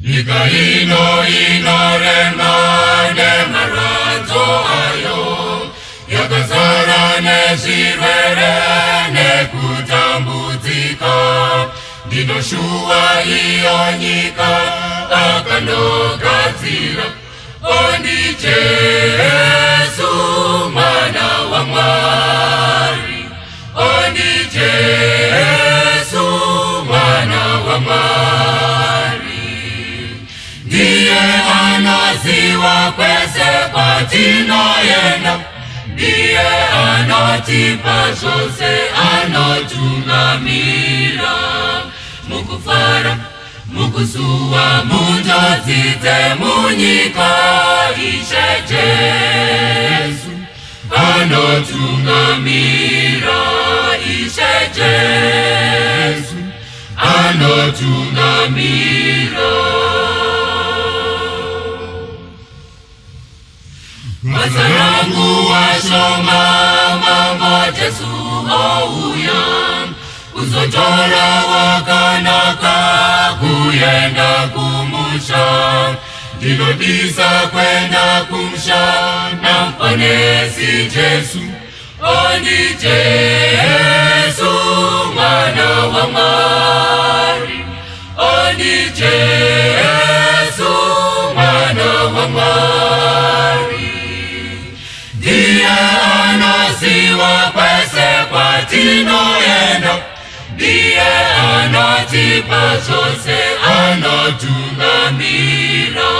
Ikaino inoremane marato ayo yakazarane shirwerene kutambudzika ndinoshua iyonyika akanogadzira oni Jesu mwana wa Mwari oni Jesu mwana wa Mwari ndiye anaziwa kwese kwatinoyenda ndiye anotipa zvose anotungamira mukufara mukusuwa munjodzi dzemunyika Ishe Jesu anotungamira Ishe Jesu anotungamira Masarangu washoma mambo Jesu ouya uzotora wakanaka kuyenda kumusha ndinodisa kwenda kumusha namponesi Jesu oni Jesu mwana wa Mwari oni Jesu mwana wa Mwari ndiye anosiwa kwese kwatinoyenda ndiye anotipa zvose anotungamira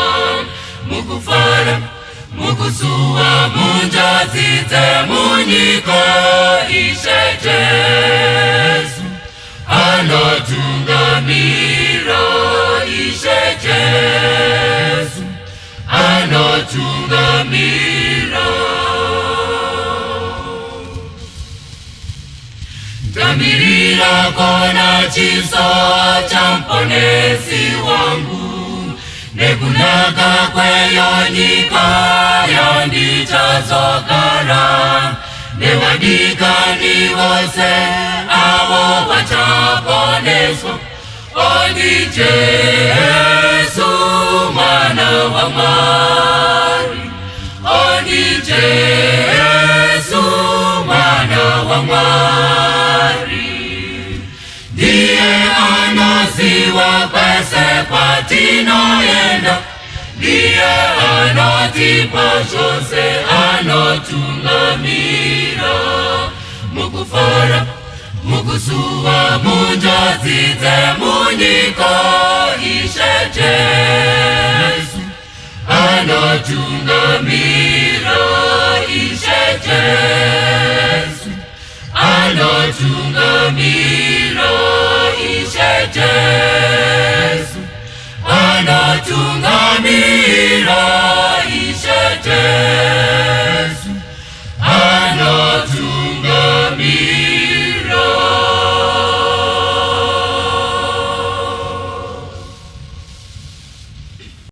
mukufara mukusuwa munjodzi dzemunyika Ishe Jesu anotungamira Ishe Jesu anotungamira Tamirira kona chiso cha mponesi wangu nekunaka kweyo nyika yandichazogara nevadikani vose avo vachaponeswa oni Jesu mwana wa Mwari oni Jesu mwana wa Mwari ndiye anoziwa kwese kwatinoyenda ndiye anotipa zvose anotungamira mukufara mukusuwa munjodzi dzemunyika Ishe Jesu anotungamira Ishe Jesu anotungamira Ishe Jesu anotungamira